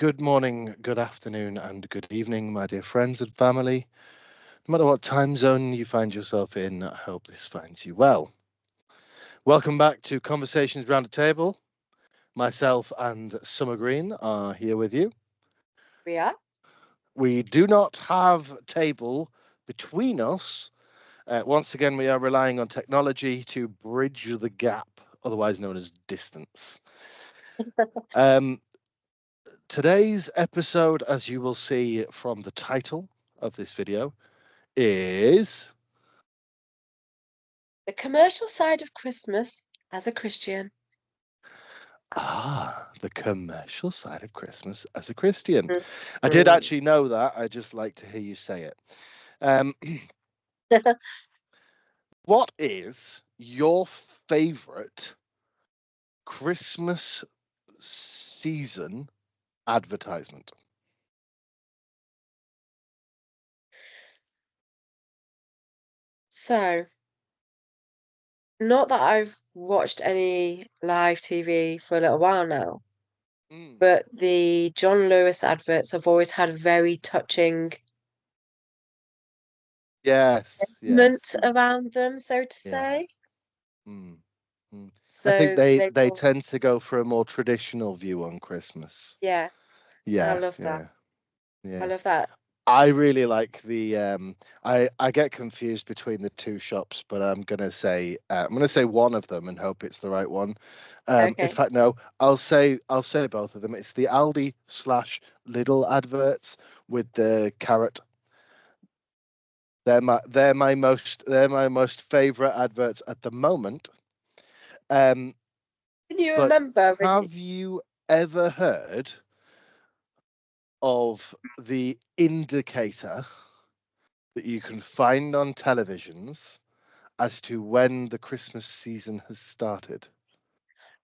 Good morning, good afternoon, and good evening, my dear friends and family. No matter what time zone you find yourself in, I hope this finds you well. Welcome back to Conversations Round the Table. Myself and Summer Green are here with you. We are. We do not have a table between us. Once again, we are relying on technology to bridge the gap, otherwise known as distance. Today's episode, as you will see from the title of this video, is The commercial side of Christmas as a Christian. the commercial side of Christmas as a Christian. Mm. I did actually know that. I just like to hear you say it. What is your favorite Christmas season advertisement? So, not that I've watched any live TV for a little while now, but the John Lewis adverts have always had very touching Yes, sentiment around them, so to yeah. say. I think So they tend to go for a more traditional view on Christmas. yes, I Yeah, love that. I yeah. love that. I really like the I get confused between the two shops, but I'm gonna say one of them and hope it's the right one. In Okay. fact, no, I'll say both of them. It's the Aldi / Lidl adverts with the carrot. They're my most favorite adverts at the moment. Can you But remember when have you ever heard of the indicator that you can find on televisions as to when the Christmas season has started?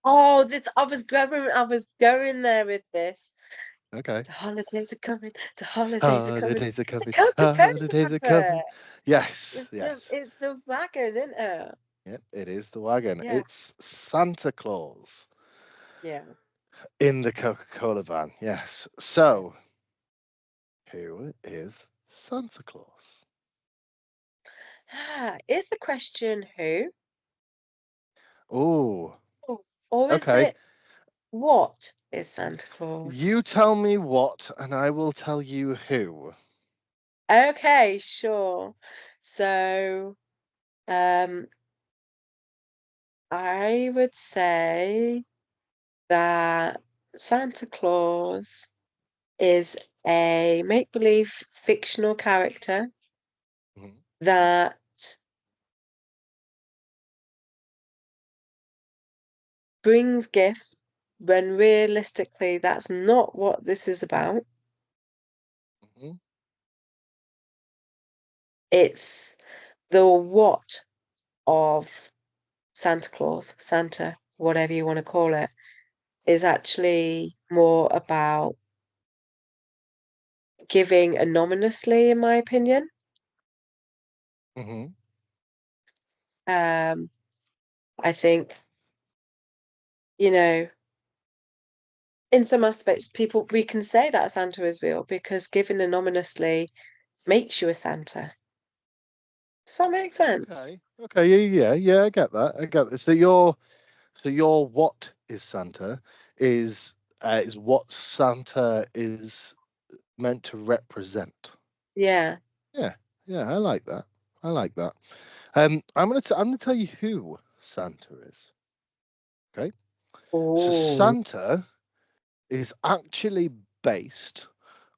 Oh, this I was going there with this. Okay. The holidays are coming. The holidays are coming. Holidays are It's the coming. Coca-Cola Holidays are coming. advert. Yes, It's the yes. it's the wagon, isn't it? Yep, it is the wagon. Yeah. It's Santa Claus Yeah. in the Coca-Cola van. Yes. So, Yes. who is Santa Claus? Is the question who? Oh, Or is okay. it what is Santa Claus? You tell me what, and I will tell you who. Okay, sure. So, um, I would say that Santa Claus is a make-believe fictional character Mhm. that brings gifts when realistically that's not what this is about. Mhm. It's the what of Santa Claus, Santa, whatever you want to call it, is actually more about giving anonymously, in my opinion. Mhm. I think, you know, in some aspects, we can say that Santa is real because giving anonymously makes you a Santa. Does that make sense? Okay. Okay. Yeah. I get that. I get that. So your what is Santa is what Santa is meant to represent. Yeah. Yeah. Yeah. I like that. I like that. I'm gonna tell you who Santa is. Okay. So Oh. Santa is actually based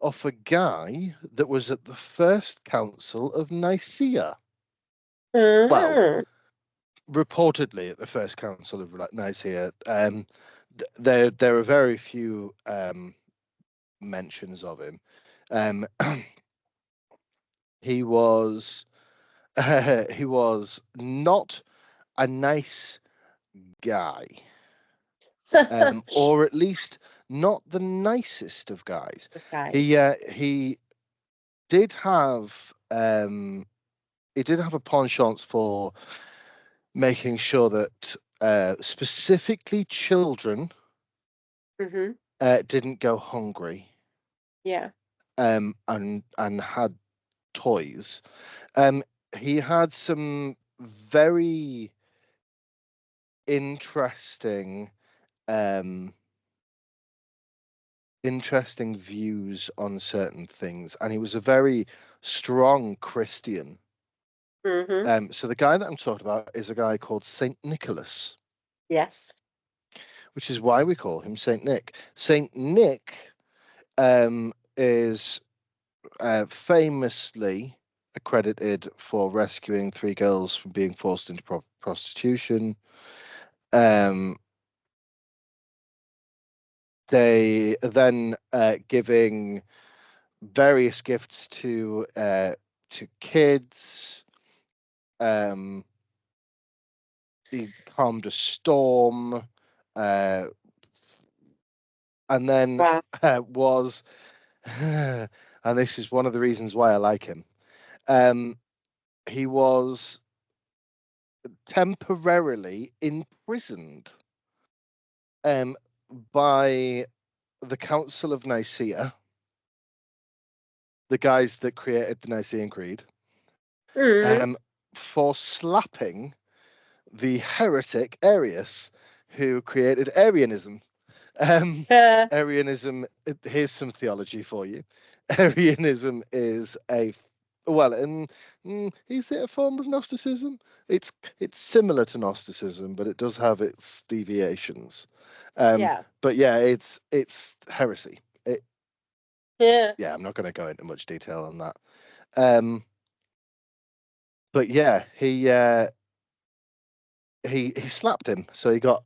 off a guy that was at the first council of Nicaea. Well, Uh-huh. reportedly at the first council of Nicaea. There are very few mentions of him. Um, he was he was not a nice guy, or at least not the nicest of guys. He Guys. uh, he did have he did have a penchant for making sure that specifically children Mm-hmm. didn't go hungry, Yeah. and had toys. Um, he had some very interesting um interesting views on certain things, and he was a very strong Christian. Mm-hmm. So the guy that I'm talking about is a guy called Saint Nicholas, Yes. which is why we call him Saint Nick. Saint Nick is famously accredited for rescuing three girls from being forced into prostitution. Um, they then giving various gifts to kids. Um, he calmed a storm, uh, and then Wow. was, and this is one of the reasons why I like him. Um, he was temporarily imprisoned um, by the Council of Nicaea, the guys that created the Nicene Creed, Mm. um, for slapping the heretic Arius, who created Arianism. Um, Uh, Arianism, here's some theology for you. Arianism is well, and is it a form of Gnosticism? It's similar to Gnosticism, but it does have its deviations. Um, yeah. but yeah, it's heresy. Yeah. Yeah, I'm not going to go into much detail on that. Um, but yeah, he slapped him, so he got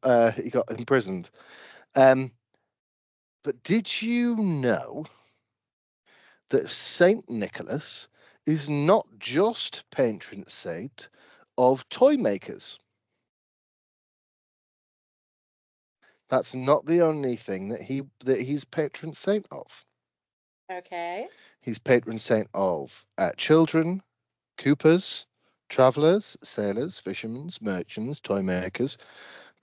imprisoned. Um, but did you know that Saint Nicholas is not just patron saint of toy makers? That's not the only thing that he's patron saint of. Okay. He's patron saint of children, coopers, travellers, sailors, fishermen, merchants, toy makers,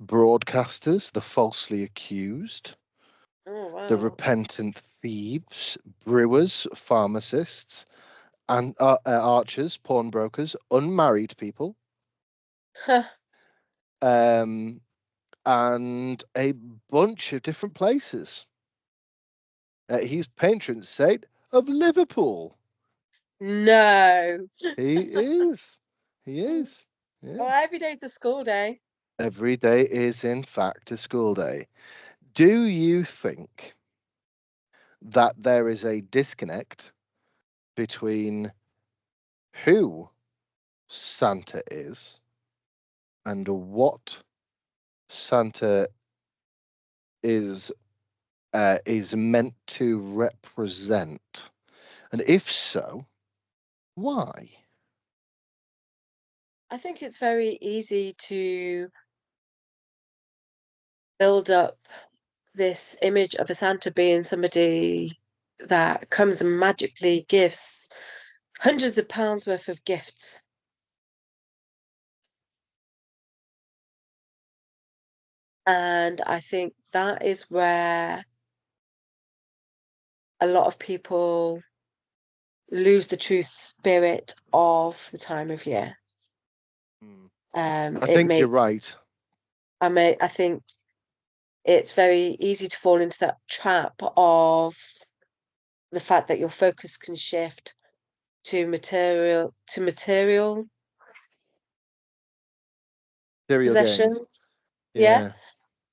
broadcasters, the falsely accused, Oh, the wow. repentant thieves, brewers, pharmacists, and archers, pawnbrokers, unmarried people, Huh. um, and a bunch of different places. He's patron saint of Liverpool. No. He is. He Mm. is. Yeah. Well, every day's a school day. Every day is, in fact, a school day. Do you think that there is a disconnect between who Santa and what Santa is meant to represent? And if so, why? I think it's very easy to build up this image of a Santa being somebody that comes and magically gives hundreds of pounds worth of gifts. And I think that is where a lot of people lose the true spirit of the time of year. Hmm. Um, I it think you're makes right. I think it's very easy to fall into that trap of the fact that your focus can shift to material Serial gains. possessions. Yeah. Yeah,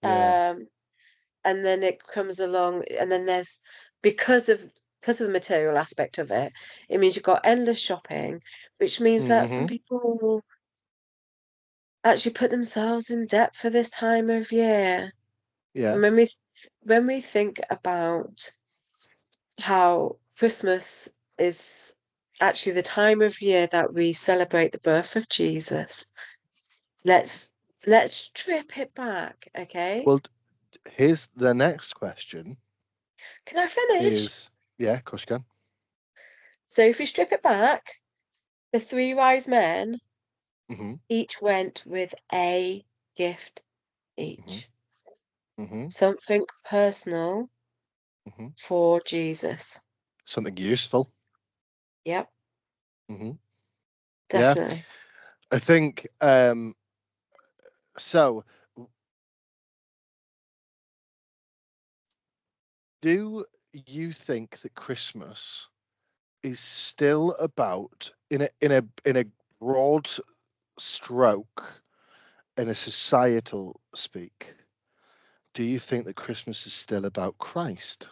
yeah. Um, and then it comes along, and then there's because of because of the material aspect of it, it means you've got endless shopping, which means that some Hmm. people will actually put themselves in debt for this time of year. Yeah. And when we think about how Christmas is actually the time of year that we celebrate the birth of Jesus, let's let's strip it back, okay? Well, here's the next question Can I finish? is, yeah, Kushkan. So if we strip it back, the three wise men Hmm. each went with a gift Hmm. each. Hmm. Something personal, Hmm. for Jesus. Something useful. Yep, Hmm. Yeah, definitely. I think so. Do you think that Christmas is still about, in a broad stroke, in a societal speak, do you think that Christmas is still about Christ?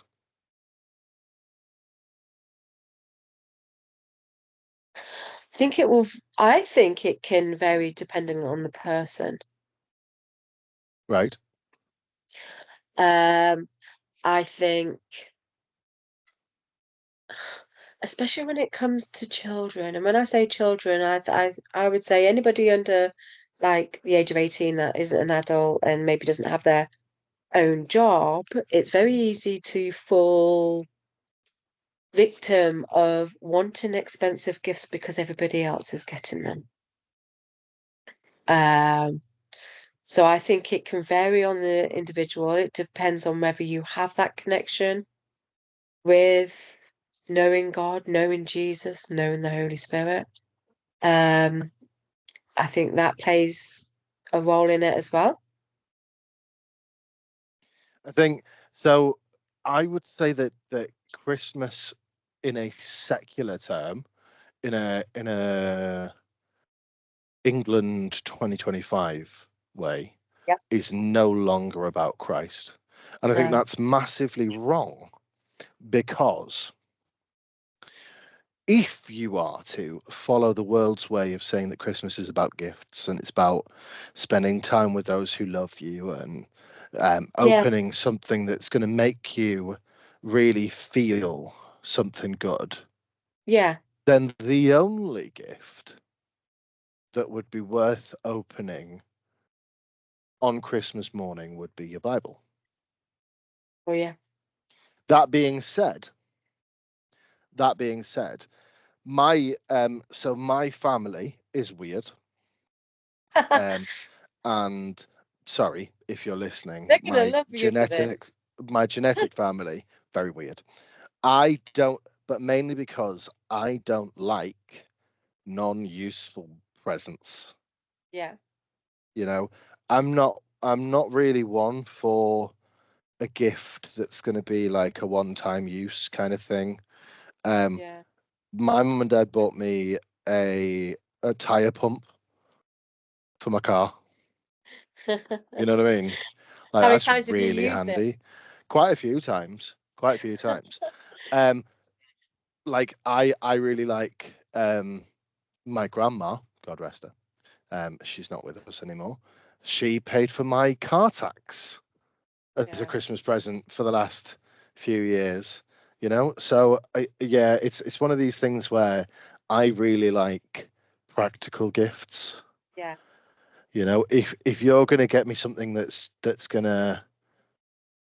I think it can vary depending on the person. Right. Um, I think, especially when it comes to children, and when I say children, I would say anybody under like the age of 18 that isn't an adult and maybe doesn't have their own job, it's very easy to fall victim of wanting expensive gifts because everybody else is getting them. Um, so I think it can vary on the individual. It depends on whether you have that connection with knowing God, knowing Jesus, knowing the Holy Spirit. Um, I think that plays a role in it as well. I think so. I would say that Christmas, in a secular term, in a England 2025 way, Yep. is no longer about Christ. And I think No. that's massively wrong, because if you are to follow the world's way of saying that Christmas is about gifts and it's about spending time with those who love you, and Yeah. opening something that's going to make you really feel something good, Yeah. then the only gift that would be worth opening on Christmas morning would be your Bible. Oh yeah. That being said, that being said, my family is weird. Um, and sorry if you're listening, They're gonna love you for this. my genetic family, very weird. I don't, but mainly because I don't like non-useful presents. Yeah. You know, I'm not really one for a gift that's going to be like a one-time use kind of thing. Um, Yeah. my mum and dad bought me a tire pump for my car. You know what I mean? Like, How many that's times have you really used it? handy. Quite a few times. Quite a few times. Um, like I really like my grandma, God rest her. She's not with us anymore. She paid for my car tax as a Yeah. Christmas present for the last few years. So yeah, it's one of these things where I really like practical gifts. Yeah. If you're gonna get me something that's gonna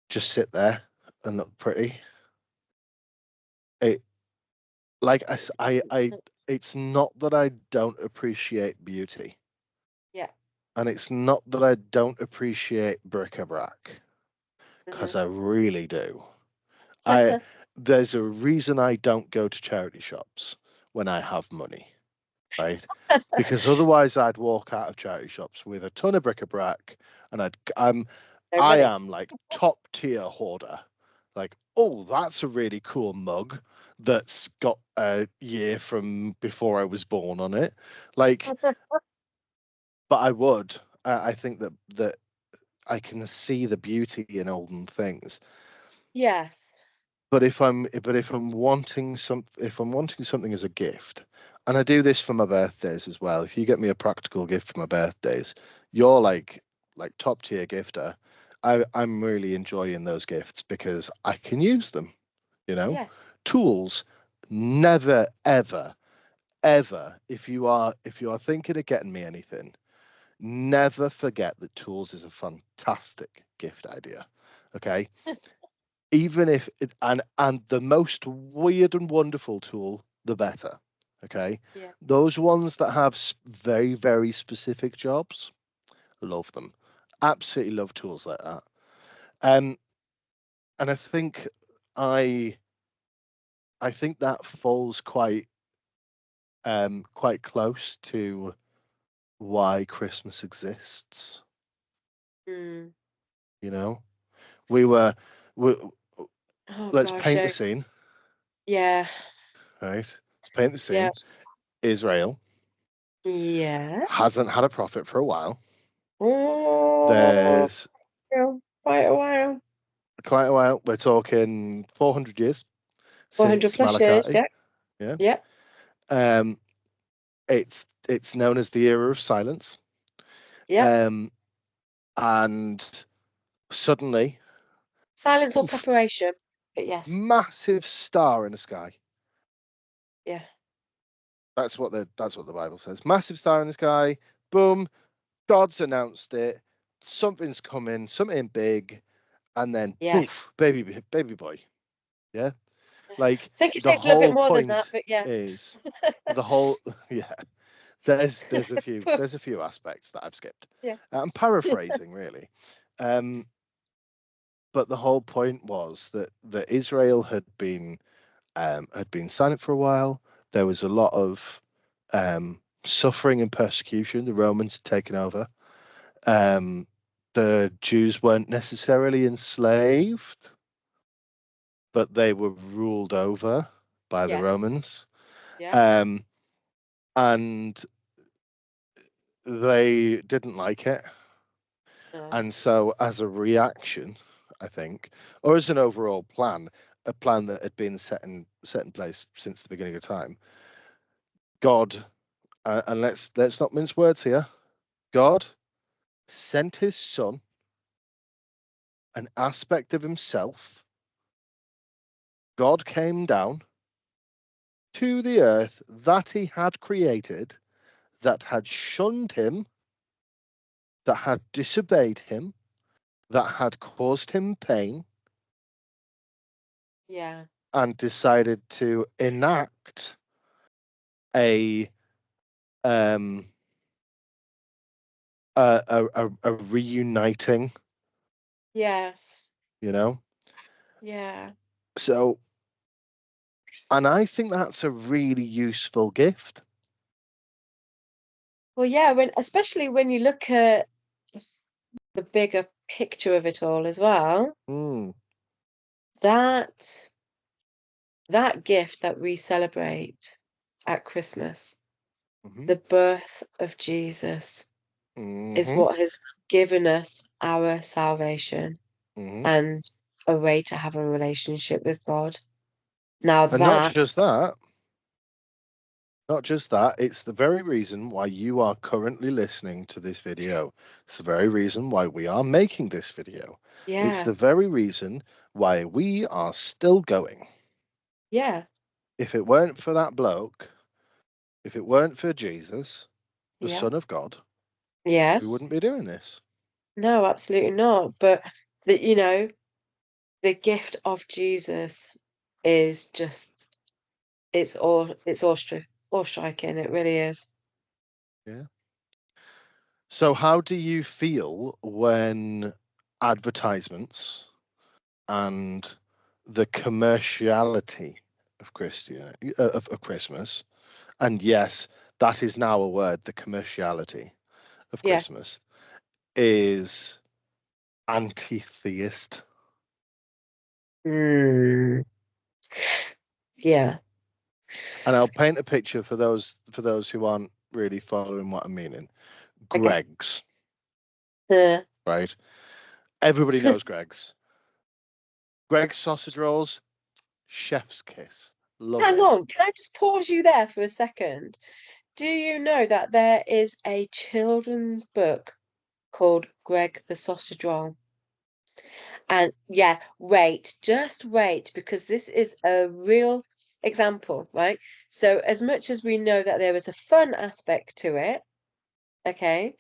just sit there and look pretty, it like it's not that I don't appreciate beauty, Yeah. and it's not that I don't appreciate bric-a-brac, Hmm. because I really do. I There's a reason I don't go to charity shops when I have money, right? Because otherwise I'd walk out of charity shops with a ton of bric-a-brac, and No I money. am like top tier hoarder. Like, oh, that's a really cool mug that's got a year from before I was born on it. Like, but I would. I think that I can see the beauty in olden things. Yes. If I'm wanting something as a gift, and I do this for my birthdays as well. If you get me a practical gift for my birthdays, you're like top tier gifter. I'm really enjoying those gifts because I can use them. You know, Yes. tools. Never ever ever, if you are thinking of getting me anything, never forget that tools is a fantastic gift idea. Okay, even if it, and the most weird and wonderful tool, the better. Okay, Yeah. those ones that have very very specific jobs, love them. Absolutely love tools like that. Um, and I think that falls quite close to why Christmas exists. Mm. You know, we were we, Oh let's gosh, paint the yes. scene, Yeah. right? Let's paint the Yeah. scene. Israel Yes. hasn't had a prophet for a while. Oh, There's quite a while. quite a while. We're talking 400 years 400 since plus years. Malachi. Yeah. Yeah. Yeah. Um, it's known as the era of silence. Yeah. Um, and suddenly, Silence or poof, preparation. But yes. massive star in the sky. Yeah. That's what the Bible says. Massive star in the sky. Boom. God's announced it. Something's coming. Something big. And then Yeah. poof, baby boy. Yeah. I Like think it the takes a little bit whole more than that, point but yeah. is the whole yeah. There's a few aspects that I've skipped. Yeah. I'm paraphrasing really. Um, but the whole point was that Israel had been silent for a while. There was a lot of suffering and persecution. The Romans had taken over. The Jews weren't necessarily enslaved, but they were ruled over by the Yes. Romans. Yeah. Um, and they didn't like it. No. And so, as a reaction, I think, or as an overall plan, a plan that had been set in place since the beginning of time, God, and let's not mince words here. God sent His Son, an aspect of Himself. God came down to the earth that He had created, that had shunned Him, that had disobeyed Him, that had caused Him pain, Yeah. and decided to enact a um a reuniting, Yes. you know. Yeah. So, and I think that's a really useful gift. Well, yeah, especially when you look at the bigger picture of it all as well, Mm, that that gift that we celebrate at Christmas, hmm the birth of Jesus, is hmm what has given us our salvation hmm and a way to have a relationship with God. Now And not that, just that, not just that, it's the very reason why you are currently listening to this video. It's the very reason why we are making this video. It's yeah, the very reason why we are still going. yeah, If it weren't for that bloke, if it weren't for Jesus, the yeah, Son of God, we yes, wouldn't be doing this. no, absolutely not. But that, the gift of Jesus is just, it's awe striking. It really is. Yeah. So, how do you feel when advertisements and the commerciality of of Christmas, and yes, that is now a word, the commerciality of Yeah. Christmas, is anti-theist? Mm. Yeah. And I'll paint a picture for those who aren't really following what I'm meaning. Okay. Greggs, Uh, right? Everybody knows Greggs. Greggs sausage rolls, chef's kiss. Love Hang it. on, can I just pause you there for a second? Do you know that there is a children's book called Greg the Sausage Roll? And yeah, wait, just wait, because this is a real example, right? So, as much as we know that there is a fun aspect to it, okay,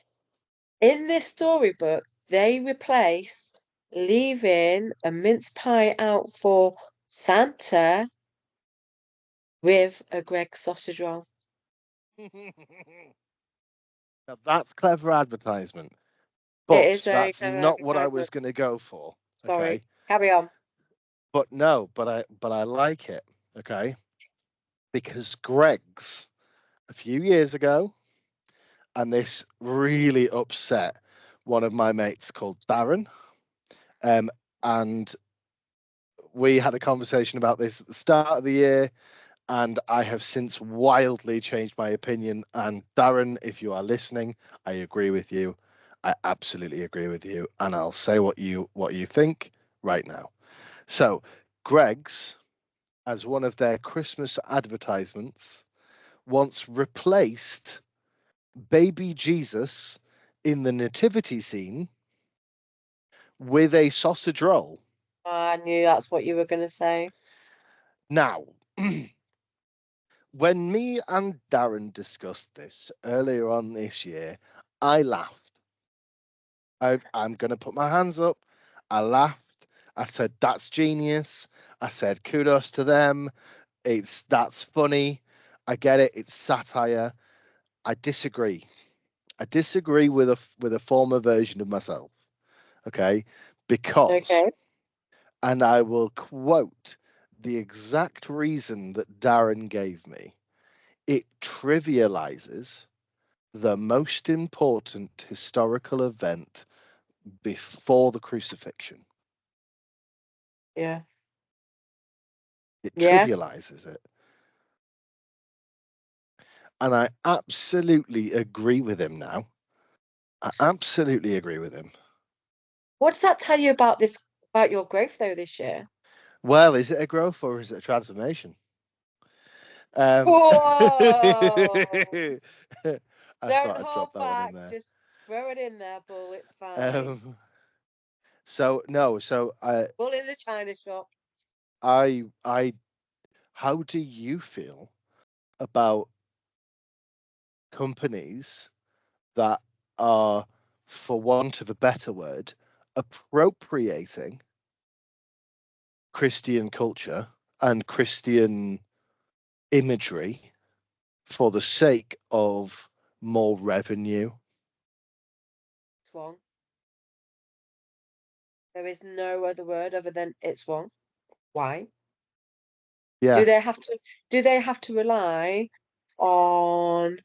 in this storybook, they replace leaving a mince pie out for Santa with a Greg sausage roll. Now that's clever advertisement, It is but very that's clever not what I was advertisement. going to go for. Sorry, Okay. carry on. but no, but I like it, okay? Because Greg's a few years ago, and this really upset one of my mates called Darren. And we had a conversation about this at the start of the year, and I have since wildly changed my opinion. And Darren, if you are listening, I agree with you. I absolutely agree with you, and I'll say what you think right now. So, Greg's, as one of their Christmas advertisements, once replaced baby Jesus in the nativity scene with a sausage roll. I knew that's what you were going to say. Now, when me and Darren discussed this earlier on this year, I laughed. I'm going to put my hands up. I laughed. I said, that's genius. I said, kudos to them. That's funny. I get it. It's satire. I disagree. I disagree with a former version of myself. Okay. Because, Okay. and I will quote the exact reason that Darren gave me, it trivializes the most important historical event before the crucifixion. Yeah. It Yeah. trivializes it. And I absolutely agree with him now. I absolutely agree with him. What does that tell you about about your growth though this year? Well, is it a growth or is it a transformation? Whoa! I Don't thought I'd drop hold that one in back. there. Just throw it in there, bull. It's fine. Um, so no, so Bull in the china shop. I, how do you feel about companies that are, for want of a better word, appropriating Christian culture and Christian imagery for the sake of more revenue? It's wrong. There is no other word other than it's wrong. Why? Do Yeah, they have to do they have to rely on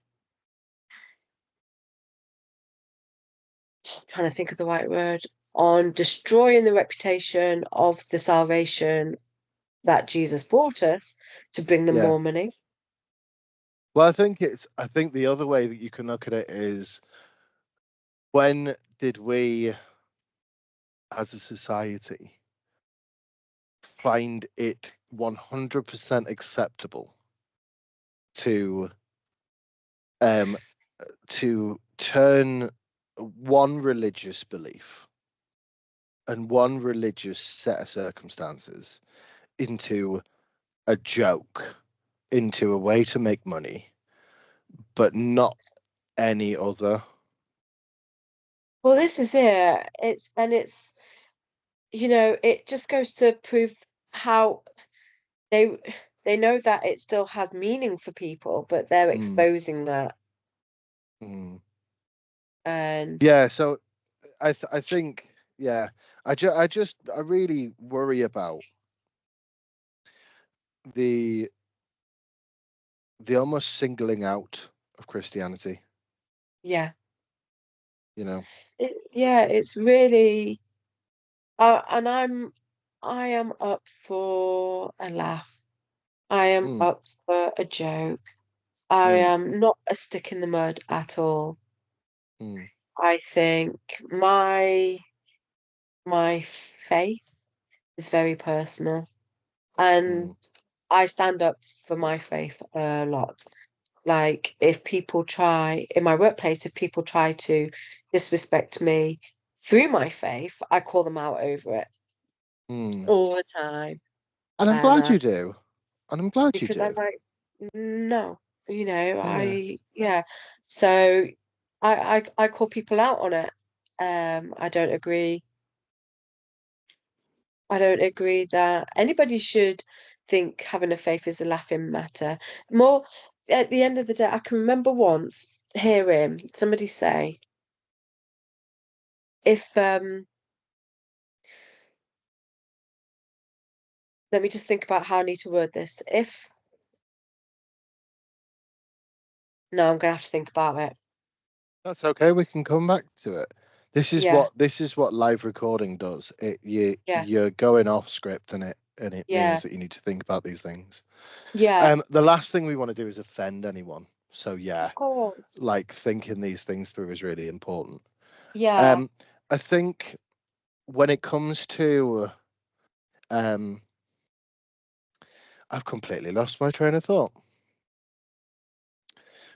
trying to think of the right word on destroying the reputation of the salvation that Jesus brought us to bring them yeah. more money? Well, I think the other way that you can look at it is, when did we as a society find it 100% acceptable to um to turn one religious belief and one religious set of circumstances into a joke, into a way to make money, but not any other? Well, this is it. It's it just goes to prove how they they know that it still has meaning for people, but they're Mm, exposing that. mm. And Yeah, so I think, yeah, I really worry about the almost singling out of Christianity, yeah, you know. yeah, it's really and I am up for a laugh. I am Mm, up for a joke. I mm, am not a stick in the mud at all. mm, I think my faith is very personal, and mm, I stand up for my faith a lot. Like if people try in my workplace, if people try to disrespect me through my faith, I call them out over it mm. all the time. And I'm And glad you do. And I'm glad you because I'm do. like, no, Yeah. yeah. So I call people out on it. I don't agree. I don't agree that anybody should think having a faith is a laughing matter. More at the end of the day, I can remember once hearing somebody say, if let me just think about how I need to word this. No, I'm gonna have to think about it. That's okay. We can come back to it. Yeah, This is what live recording does. yeah, You're going off script, and it yeah, means that you need to think about these things. yeah, The last thing we want to do is offend anyone. So yeah, of course. like thinking these things through is really important. Yeah. Um, I think when it comes to I've completely lost my train of thought.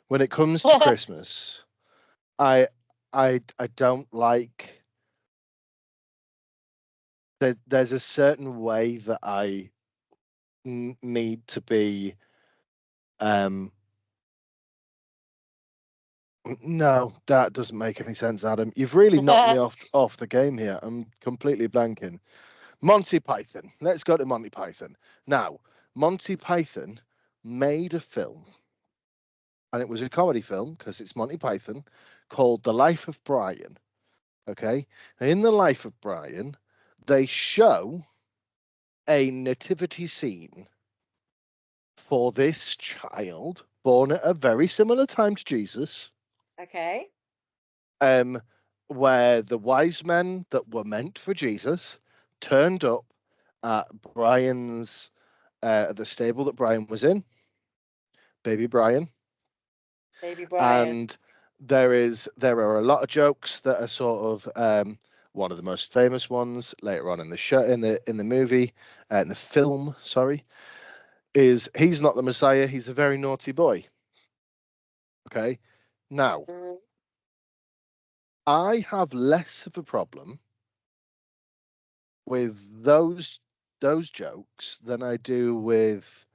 When it comes to Christmas, I I don't like there's a certain way that I need to be. Um, no, that doesn't make any sense, Adam. You've really knocked me off the game here. I'm completely blanking. Monty Python. Let's go to Monty Python. Now, Monty Python made a film, and it was a comedy film because it's Monty Python, called The Life of Brian. Okay. In The Life of Brian, they show a nativity scene for this child born at a very similar time to Jesus, Okay. um, where the wise men that were meant for Jesus turned up at Brian's the stable that Brian was in, baby Brian, Baby Brian. and there are a lot of jokes that are sort of one of the most famous ones later on in the show in the movie in the film, sorry, is he's not the Messiah, he's a very naughty boy. Okay, now Mm, I have less of a problem with those jokes than I do with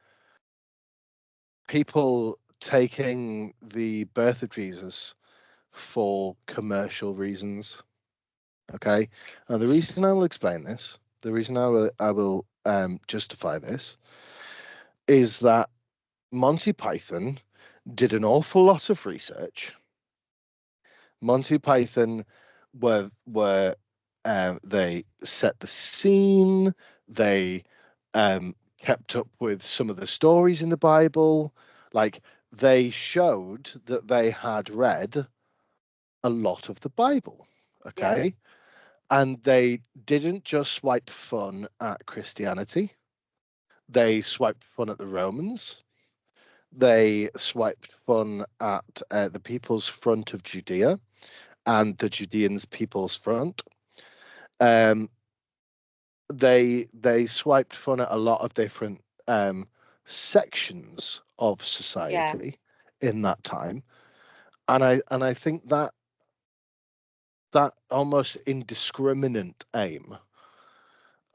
people taking the birth of Jesus for commercial reasons. Okay, and the reason I will explain this, the reason I will justify this, is that Monty Python did an awful lot of research. Monty Python were they set the scene. They kept up with some of the stories in the Bible. Like they showed that they had read a lot of the Bible. yeah. Okay, and they didn't just swipe fun at Christianity. They swiped fun at the Romans. They swiped fun at the People's Front of Judea and the Judeans People's Front. Um, they swiped fun at a lot of different sections of Yeah. society in that time, and I think that that almost indiscriminate aim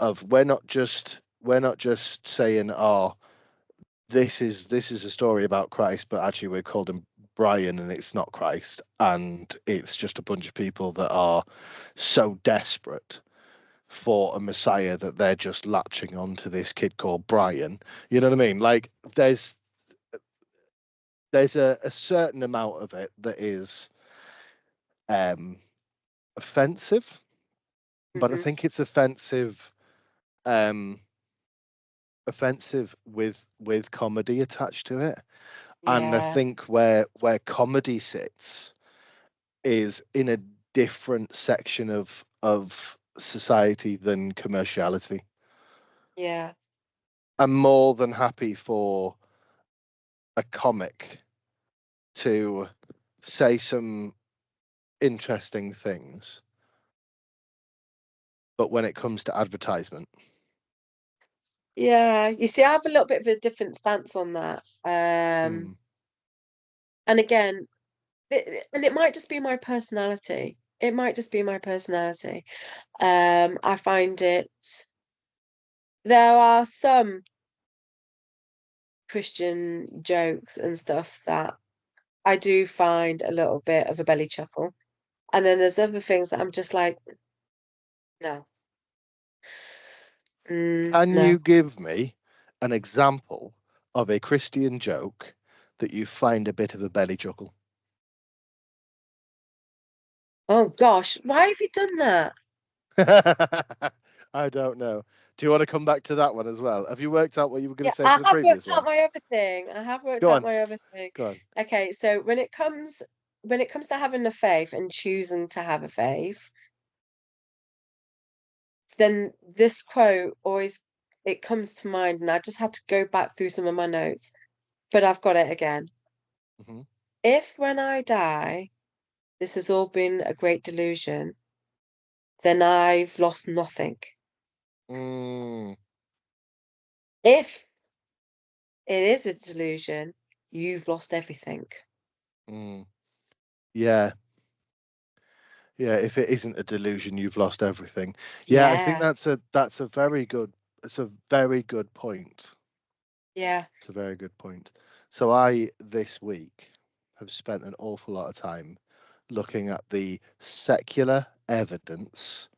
of we're not just saying, oh, this is a story about Christ, but actually we're called him Brian and it's not Christ, and it's just a bunch of people that are so desperate for a messiah that they're just latching on to this kid called Brian. You know what I mean? Like there's a certain amount of it that is um offensive, but I Hmm. think it's um offensive with comedy attached to it. And I Yeah. think where comedy sits is in a different section of society than commerciality. Yeah. I'm more than happy for a comic to say some interesting things, but when it comes to advertisement, Yeah. You see, I have a little bit of a different stance on that. mm, And again, and it might just be my personality. It might just be my personality. I find it, there are some Christian jokes and stuff that I do find a little bit of a belly chuckle. And then there's other things that I'm just like, no, can no. you give me an example of a Christian joke that you find a bit of a belly chuckle? Oh gosh, why have you done that? I don't know. Do you want to come back to that one as well? Have you worked out what you were going Yeah, to say I for the have previous worked out one? my other thing. I have worked Go out on, my other thing. go on. Okay, so when it comes to having a faith and choosing to have a faith, then this quote always it comes to mind, and I just had to go back through some of my notes, but I've got it again. Hmm. If when I die, this has all been a great delusion, then I've lost nothing. Mm, If it is a delusion, you've lost everything. mm. Yeah, yeah. If it isn't a delusion, you've lost everything. Yeah, I think Yeah, that's a very good. It's a very good point. yeah, It's a very good point. So I this week have spent an awful lot of time looking at the secular evidence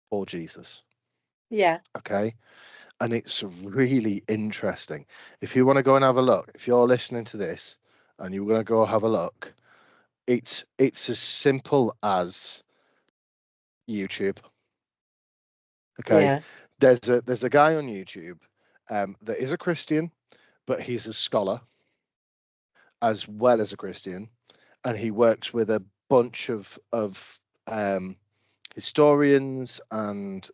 for Jesus. yeah. Okay. And it's really interesting. If you want to go and have a look, if you're listening to this and you want to go have a look, it's as simple as YouTube. Okay. Yeah. There's a guy on YouTube that is a Christian, but he's a scholar as well as a Christian, and he works with a bunch of historians and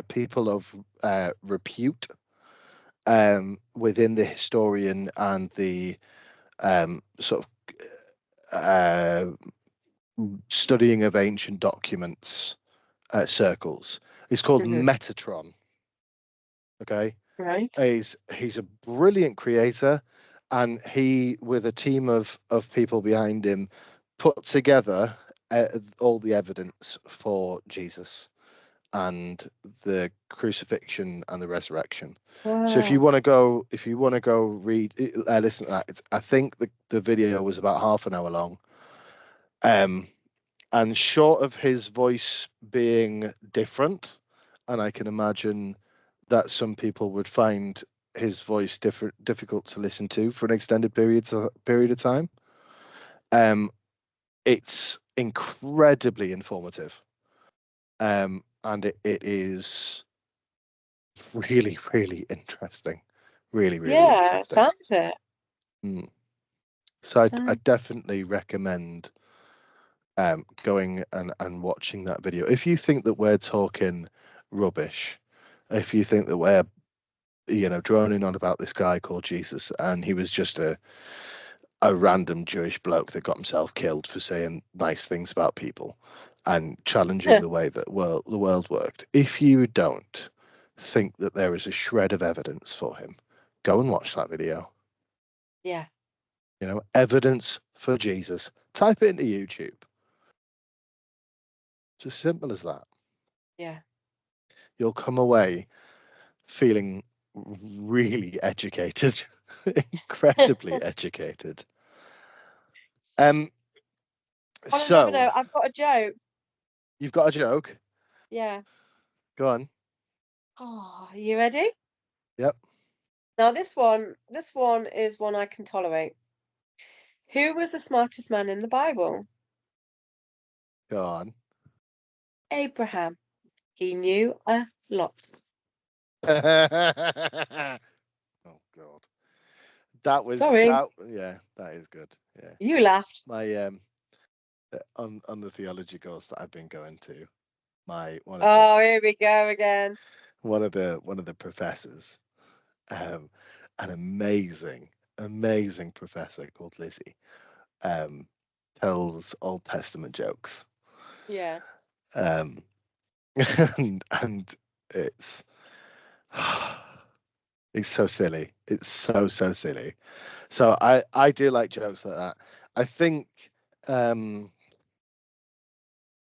people of repute within the historian and the sort of uh, studying of ancient documents circles. It's called Hmm. Metatron. Okay, Right. he's a brilliant creator, and he, with a team of people behind him, put together all the evidence for Jesus and the crucifixion and the resurrection. So Wow. if you want to go read, listen to that. I think the video was about half an hour long. Um, and short of his voice being different, and I can imagine that some people would find his voice difficult to listen to for an extended period of time. Um, it's incredibly informative, and it is really, really interesting. Really, really Yeah, interesting. sounds it. Mm. So I Sounds definitely recommend going and watching that video. If you think that we're talking rubbish, if you think that we're droning on about this guy called Jesus and he was just a random Jewish bloke that got himself killed for saying nice things about people and challenging it. the way that the world worked. If you don't think that there is a shred of evidence for him, go and watch that video. Yeah, Evidence for Jesus. Type it into YouTube. It's as simple as that. yeah. You'll come away feeling really educated, incredibly educated. Um, On another so note, I've got a joke. you've got a joke. Yeah. Go on. Oh, you ready? Yep. Now this one is one I can tolerate. Who was the smartest man in the Bible? Go on. Abraham. He knew a lot. Oh God, that was Sorry, that. Yeah, that is good. Yeah, you laughed. my on the theology course that I've been going to, my Oh, here we go again. one of the professors, um, an amazing professor called Lizzie, um, tells Old Testament jokes, Yeah. um, and it's it's so silly. It's so silly. So I do like jokes like that. I think um,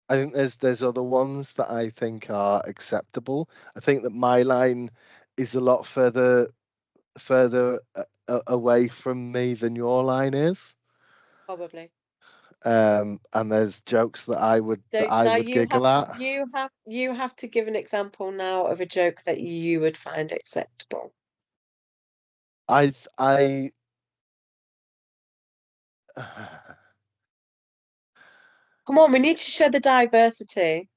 I think there's other ones that I think are acceptable. I think that my line is a lot further away from me than your line is. Probably. And there's jokes that I would So that I now would giggle at. you have to give an example now of a joke that you would find acceptable. I Come on, we need to show the diversity.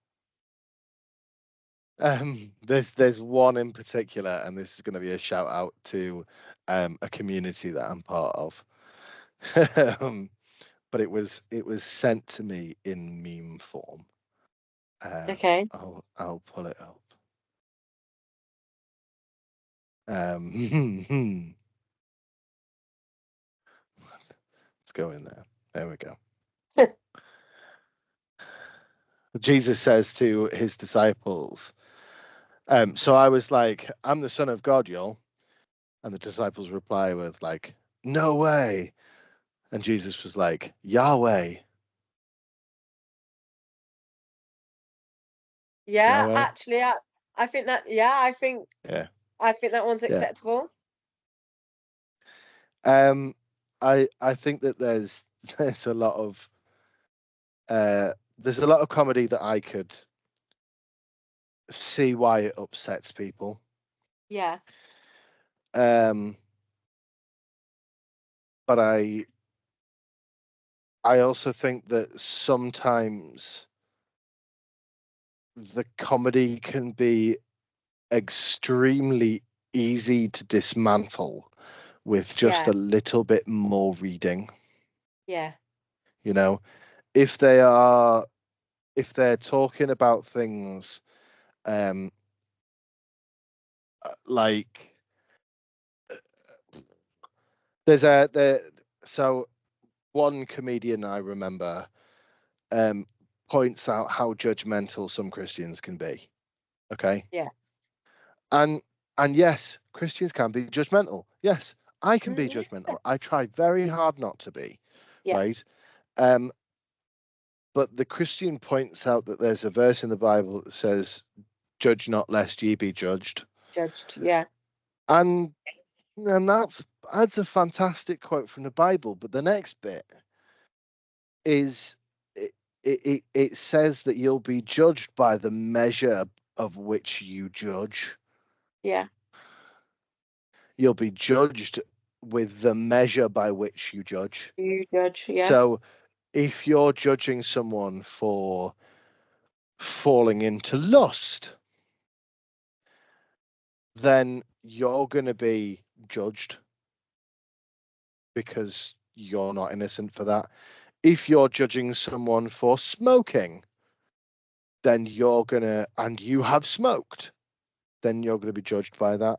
There's one in particular, and this is going to be a shout out to a community that I'm part of. But it was sent to me in meme form. Okay. I'll pull it up. Let's go in there. There we go. Jesus says to his disciples, so I was like, I'm the Son of God, y'all. And the disciples reply with like, no way. And Jesus was like, Yahweh. Yeah, Yahweh. actually, I think that, yeah, Yeah. I think that one's Yeah. acceptable. I think that there's a lot of there's a lot of comedy that I could see why it upsets people. Yeah, But I also think that sometimes the comedy can be extremely easy to dismantle with just yeah, a little bit more reading. yeah, You know, if they're talking about things um like there so one comedian I remember points out how judgmental some Christians can be. Okay. yeah. And yes, Christians can be judgmental. Yes, I can be judgmental. I Yes. try very hard not to be, Yeah, right? But the Christian points out that there's a verse in the Bible that says, "Judge not, lest ye be judged," judged. Yeah, and that's a fantastic quote from the Bible. But the next bit is it says that you'll be judged by the measure of which you judge. yeah. You'll be judged with the measure by which you judge. You judge. Yeah, So if you're judging someone for falling into lust, then you're going to be judged because you're not innocent for that. If you're judging someone for smoking, then and you have smoked, then you're going to be judged by that.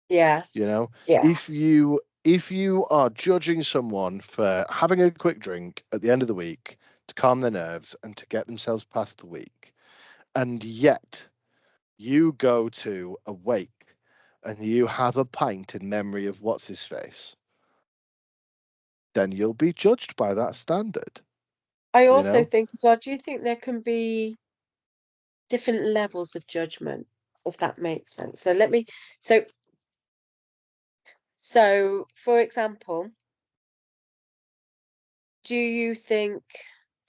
yeah, You know, yeah, if you are judging someone for having a quick drink at the end of the week to calm their nerves and to get themselves past the week, and yet you go to a wake and you have a pint in memory of what's his face, then you'll be judged by that standard. I You also know, think as well, do you think there can be different levels of judgment, if that makes sense? So for example, do you think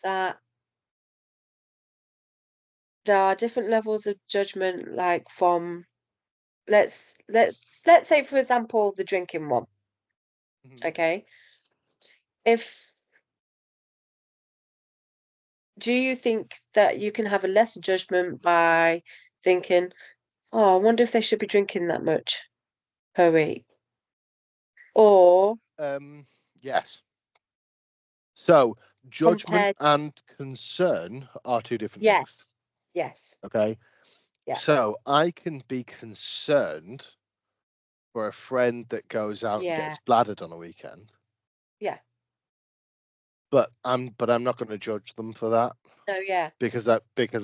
that there are different levels of judgment, like from let's say for example the drinking one, Mhm. okay? If Do you think that you can have a lesser judgment by thinking, oh, I wonder if they should be drinking that much per week? Or Yes. So judgment compared, and concern are two different things. yes, yes, Okay. yeah, So I can be concerned for a friend that goes out and yeah, gets bladdered on a weekend, yeah, but I'm not going to judge them for that no, yeah, because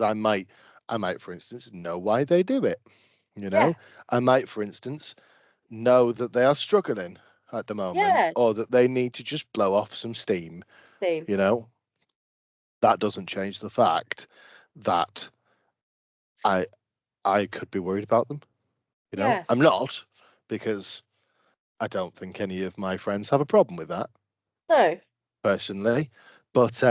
I might, for instance, know why they do it. You yeah, know, I might, for instance, know that they are struggling at the moment or yes, that they need to just blow off some steam. same, You know, that doesn't change the fact that I I could be worried about them. You know, I'm yes, not because I don't think any of my friends have a problem with that no, personally. But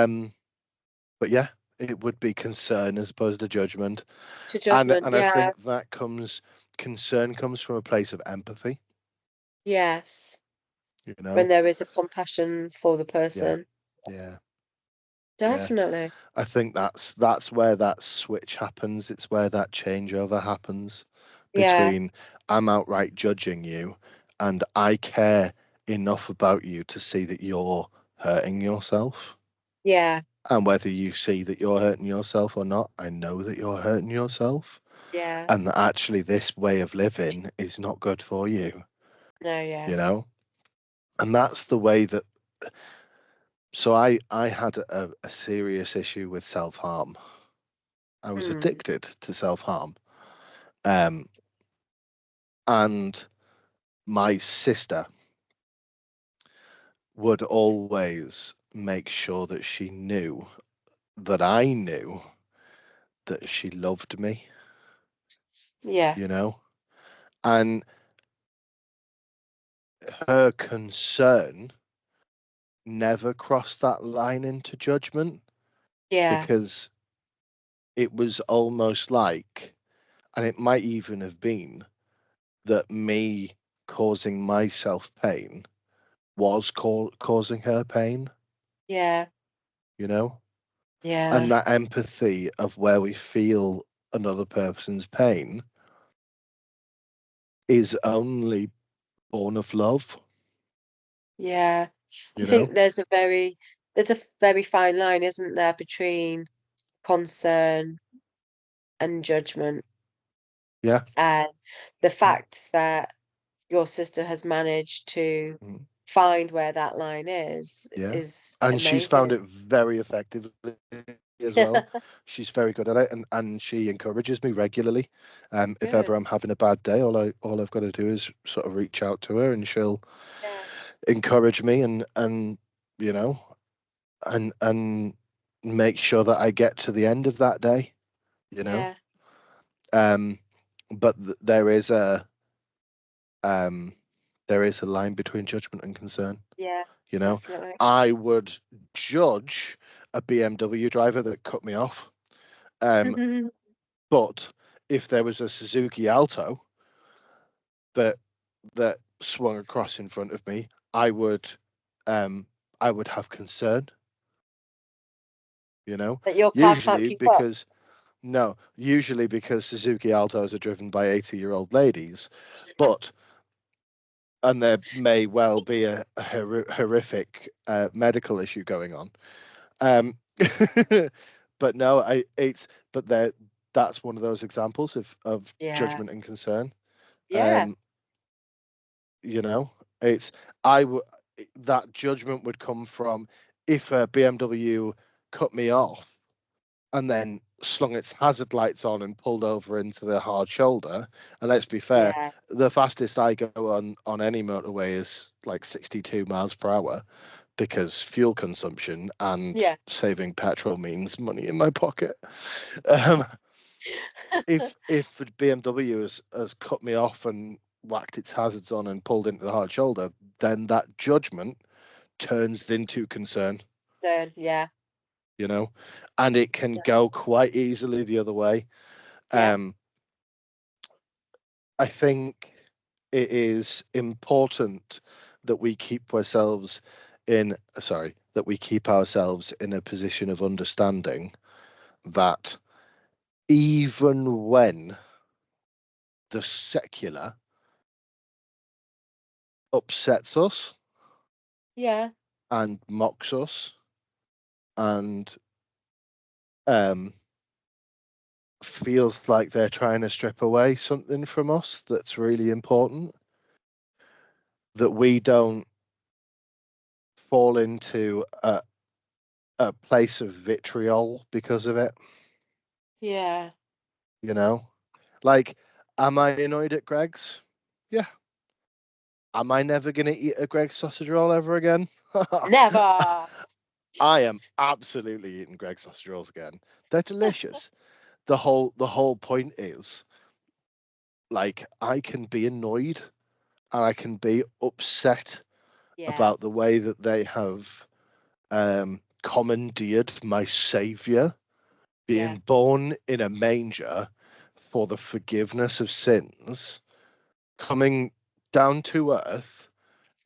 yeah, it would be concern as opposed to judgment. to And judgment, I yeah, think that concern comes from a place of empathy, yes, you when know? there is a compassion for the Yeah. person. Yeah. definitely. I think that's where that switch happens. It's where that changeover happens Yeah, between I'm outright judging you and I care enough about you to see that you're hurting yourself. yeah, And whether you see that you're hurting yourself or not, I know that you're hurting yourself. yeah. And that actually this way of living is not good for you, No, yeah. you know? And that's the way that so I had a serious issue with self-harm. I was Mm, addicted to self-harm. Um, and my sister would always make sure that she knew that I knew that she loved me, yeah, you know? And her concern never crossed that line into judgment yeah, because it was almost like, and it might even have been, that me causing myself pain was causing her pain, yeah, you know? yeah, And that empathy of where we feel another person's pain is only born of love, yeah. I you know? think there's a very fine line, isn't there, between concern and judgment. Yeah. And the Mm, fact that your sister has managed to mm, find where that line yeah. is And she's found amazing. it very effectively as well. She's very good at it, and she encourages me regularly. If ever Good. I'm having a bad day, all I've got to do is sort of reach out to her, and she'll Yeah, encourage me and you know and make sure that I get to the end of that day, you know. yeah, Um, but um, there is a line between judgment and concern. yeah, You know, definitely. I would judge a BMW driver that cut me off, um, but if there was a Suzuki Alto that swung across in front of me, um, I would have concern. You know, That your car can't usually keep up. because no, usually because Suzuki Altos are driven by 80-year-old ladies, but and there may well be a horrific medical issue going on. Um, but no, but that's one of those examples of Yeah, judgment and concern. yeah, Um, you know, it's I would that judgment would come from if a BMW cut me off and then slung its hazard lights on and pulled over into the hard shoulder. And let's be fair, yes, the fastest I go on any motorway is like 62 miles per hour because fuel consumption and yeah. saving petrol means money in my pocket. Um, if the BMW has cut me off and whacked its hazards on and pulled into the hard shoulder, then that judgment turns into concern, So, yeah, you know, and it can go quite easily the other way. yeah, Um, I think it is important that we keep ourselves that we keep ourselves in a position of understanding that even when the secular upsets us yeah, and mocks us and um, feels like they're trying to strip away something from us that's really important, that we don't fall into a place of vitriol because of it, yeah. you know? Like, am I annoyed at Greg's? Yeah. Am I never going to eat a Greg's sausage roll ever again? Never. I am absolutely eating Greg's sausage rolls again. They're delicious. The whole point is like I can be annoyed and I can be upset about the Yes. way that they have commandeered my savior Yeah, being born in a manger for the forgiveness of sins, coming down to earth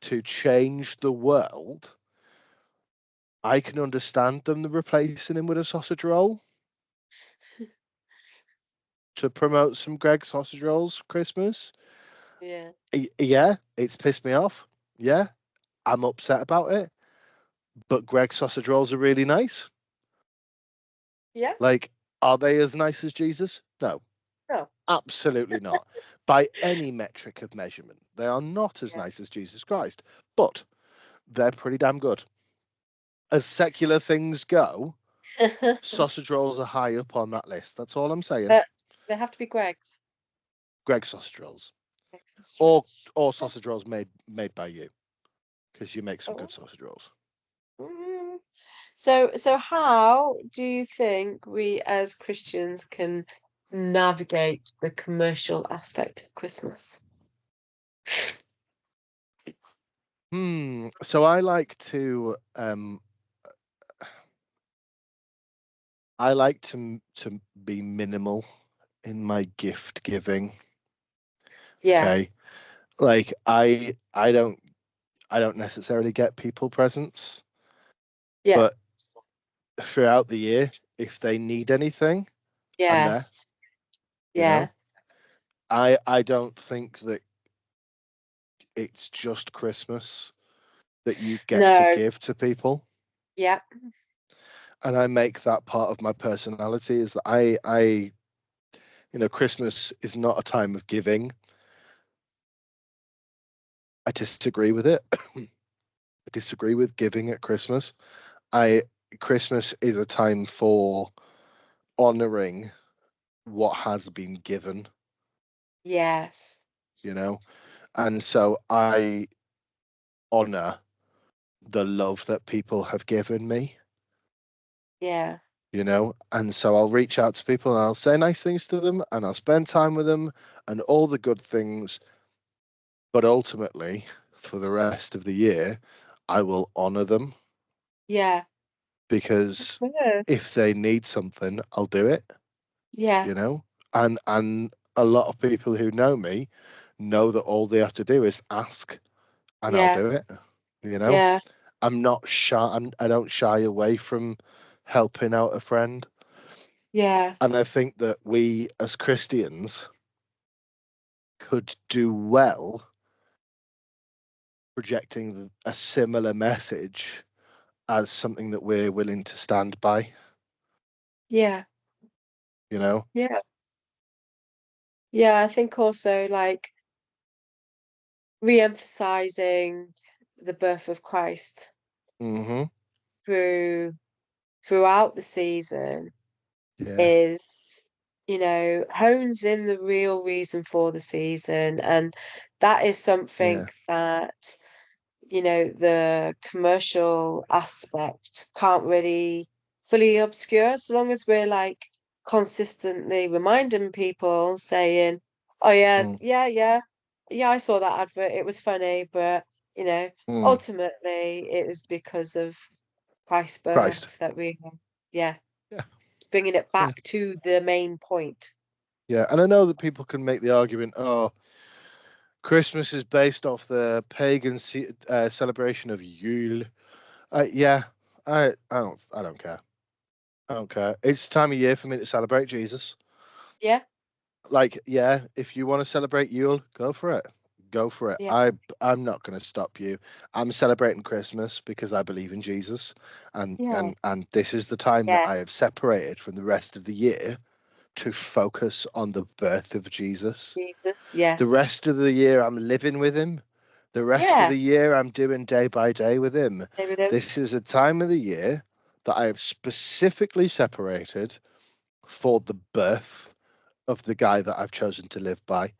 to change the world, I can understand them replacing him with a sausage roll to promote some Greg sausage rolls for Christmas. Yeah. Yeah, it's pissed me off. Yeah, I'm upset about it. But Greg sausage rolls are really nice. Yeah. Like, are they as nice as Jesus? No, No. absolutely not. By any metric of measurement, they are not as Yeah. nice as Jesus Christ, but they're pretty damn good. As secular things go, sausage rolls are high up on that list. That's all I'm saying. But they have to be Greg's. Greg sausage rolls, Greg's or sausage. sausage rolls made by you, because you make some Oh. good sausage rolls. Mm. So how do you think we as Christians can navigate the commercial aspect of Christmas? So I like to be minimal in my gift giving. Yeah. Okay, like I don't necessarily get people presents, Yeah. but throughout the year, if they need anything, I'm there. Yes. You Yeah. know, I don't think that it's just Christmas that you get to No. give to people, Yeah. and I make that part of my personality is that Christmas is not a time of giving. I disagree with it. I disagree with giving at Christmas. I Christmas is a time for honoring what has been given, Yes. you know, and so I honor the love that people have given me, Yeah. and so I'll reach out to people and I'll say nice things to them and I'll spend time with them and all the good things, but ultimately for the rest of the year I will honor them, Yeah. That's because good. if they need something I'll do it, Yeah. you know and a lot of people who know me know that all they have to do is ask and I'll Yeah. do it, you know Yeah. I'm not shy. I don't shy away from helping out a friend. Yeah. And I think that we as Christians could do well projecting a similar message as something that we're willing to stand by, Yeah. you know? Yeah. Yeah. I think also like re-emphasizing the birth of Christ Hmm. through throughout the season Yeah. is, hones in the real reason for the season. And that is something Yeah. that, the commercial aspect can't really fully obscure, so long as we're like consistently reminding people, saying, oh yeah, Mm. yeah, yeah, yeah, I saw that advert, it was funny, but you know, Mm. ultimately it is because of Christ's Christ. birth that we, yeah, Yeah. bringing it Yeah. back to the main point. Yeah. And I know that people can make the argument, oh, Christmas is based off the pagan celebration of Yule. Yeah. I don't care. I don't care. It's time of year for me to celebrate Jesus. Yeah, Like, yeah, if you want to celebrate Yule, go for it. Go for it. yeah, I'm not going to stop you. I'm celebrating Christmas because I believe in Jesus, and yeah, this is the time that I have yes, separated from the rest of the year to focus on the birth of Jesus. Jesus, The yes, rest of the year I'm living with him. The rest of yeah, the year I'm doing day by day with him. David. This is a time of the year that I have specifically separated for the birth of the guy that I've chosen to live by.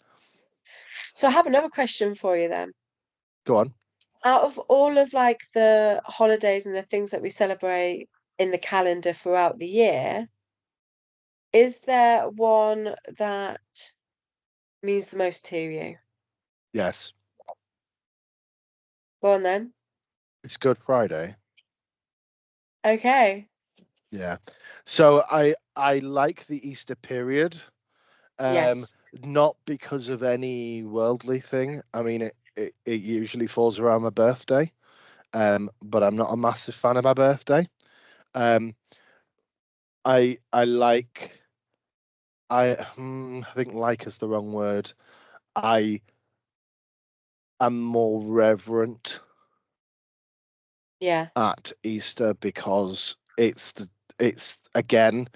So I have another question for you then. Go on. Out of all of like the holidays and the things that we celebrate in the calendar throughout the year, is there one that means the most to you? Yes, Go on then. it's Good Friday. Okay. Yeah. So I like the Easter period. Um, Yes. Not because of any worldly thing. I mean, it usually falls around my birthday. but I'm not a massive fan of my birthday. Um, I like I think like is the wrong word. I am more reverent Yeah. at Easter because it's again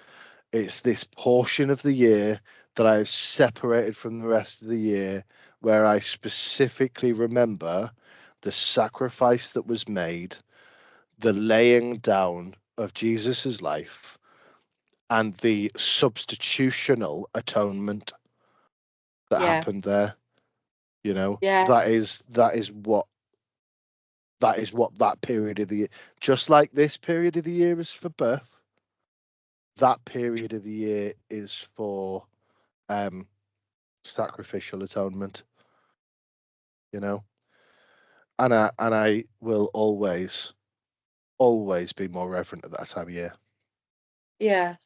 it's this portion of the year that I've separated from the rest of the year where I specifically remember the sacrifice that was made, the laying down of Jesus's life, and the substitutional atonement that Yeah. happened there. You know, Yeah. that is what that period of the year, just like this period of the year is for birth, that period of the year is for um sacrificial atonement, you know. And I will always be more reverent at that time of year. Yeah.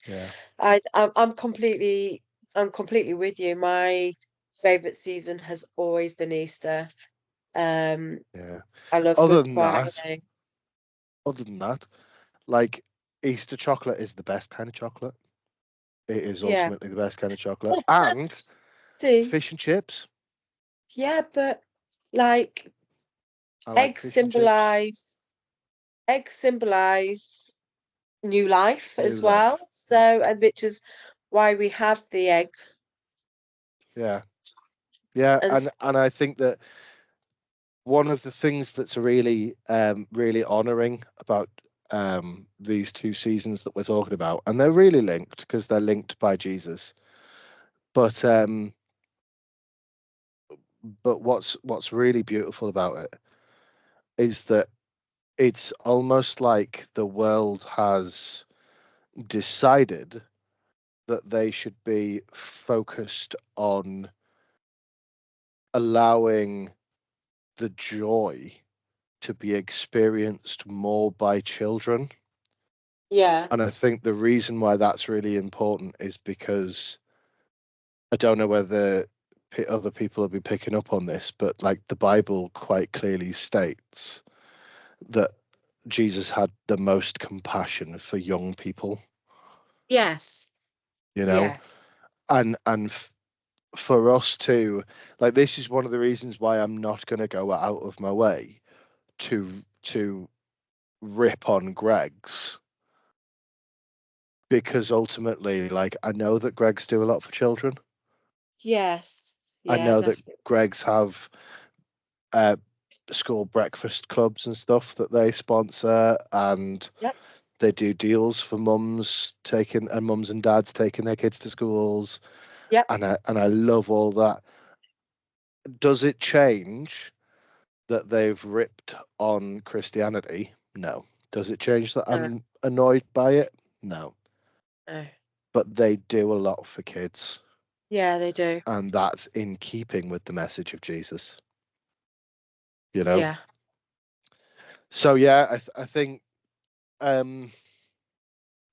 Yeah, I'm completely with you. My favorite season has always been Easter. Um, yeah. I love Other Good than that, Friday. other than that, like Easter chocolate is the best kind of chocolate. It is Yeah. ultimately the best kind of chocolate. And See, fish and chips. yeah, but like I like eggs fish and chips. symbolize eggs symbolize new life New as well. life. So, and which is why we have the eggs. Yeah. Yeah, And and I think that one of the things that's really honoring about these two seasons that we're talking about, and they're really linked because they're linked by Jesus. But what's really beautiful about it is that it's almost like the world has decided that they should be focused on allowing the joy to be experienced more by children. yeah, And I think the reason why that's really important is because I don't know whether other people will be picking up on this, but like the Bible quite clearly states that Jesus had the most compassion for young people, yes, you know, yes, and for us to like this is one of the reasons why I'm not going to go out of my way to to rip on Greg's, because ultimately like I know that Greg's do a lot for children. yes, I yeah, know that definitely. Greg's have uh, school breakfast clubs and stuff that they sponsor, and Yep, they do deals for mums and dads taking their kids to schools, yep. and I love all that. Does it change that they've ripped on Christianity? No. Does it change that No, I'm annoyed by it? No. no. But they do a lot for kids, Yeah, they do. and that's in keeping with the message of Jesus, you know? Yeah, So yeah, um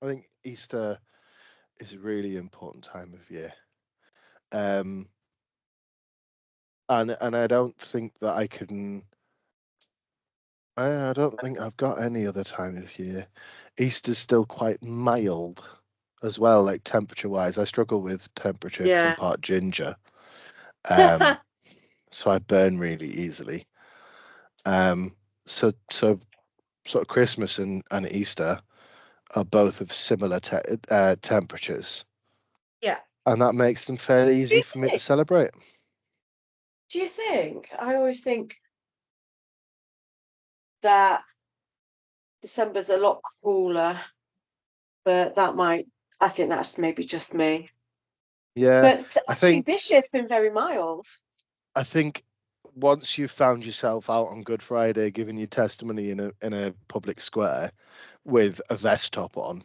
I think Easter is a really important time of year. Um and I don't think that I don't think I've got any other time of year. Easter's still quite mild as well, like temperature wise. I struggle with temperature because I'm yeah. part ginger. Um so I burn really easily. So sort of Christmas and Easter are both of similar temperatures, Yeah. and that makes them fairly Do easy you for me to think? celebrate. Do you think? I always think that December's a lot cooler, but I think that's maybe just me. Yeah, But I actually, think this year's been very mild. I think once you've found yourself out on Good Friday giving your testimony in a public square with a vest top on,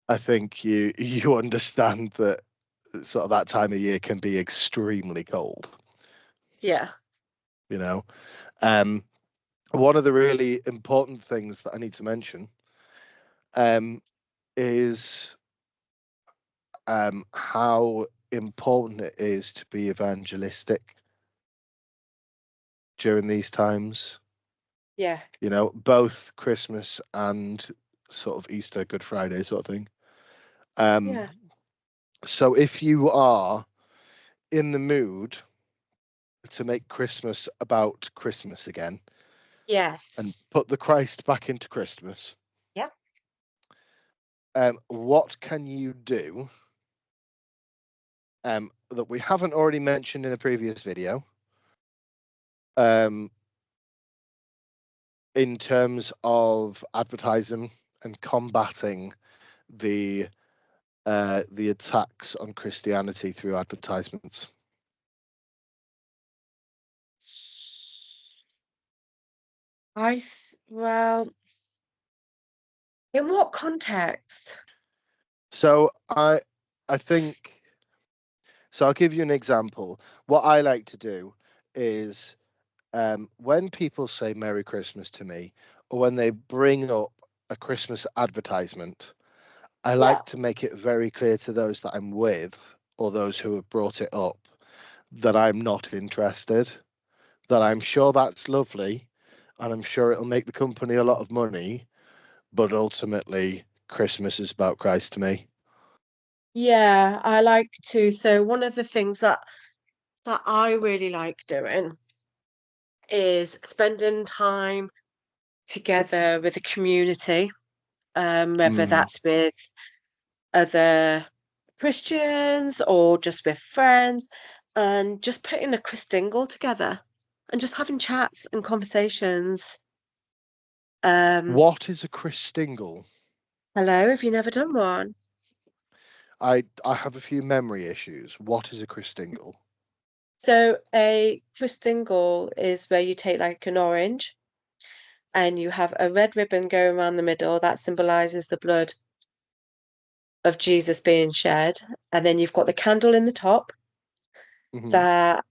I think you understand that sort of that time of year can be extremely cold, Yeah. you know. Um, One of the really important things that I need to mention um, is how important it is to be evangelistic during these times. Yeah. You know, both Christmas and sort of Easter, Good Friday sort of thing. Yeah. So if you are in the mood to make Christmas about Christmas again and Yes. put the Christ back into Christmas, Yeah. what can you do that we haven't already mentioned in a previous video in terms of advertising and combating the attacks on Christianity through advertisements? Well, in what context? So I think so. I'll give you an example. What I like to do is when people say Merry Christmas to me, or when they bring up a Christmas advertisement, I Yeah. like to make it very clear to those that I'm with or those who have brought it up that I'm not interested, that I'm sure that's lovely and I'm sure it'll make the company a lot of money, but ultimately Christmas is about Christ to me. Yeah, I like to. So one of the things that I really like doing is spending time together with the community, whether Mm. that's with other Christians or just with friends, and just putting a Christingle together and just having chats and conversations. Um, What is a Christingle? Hello, have you never done one? I have a few memory issues. What is a Christingle? So a Christingle is where you take like an orange and you have a red ribbon going around the middle that symbolizes the blood of Jesus being shed. And then you've got the candle in the top Hmm. that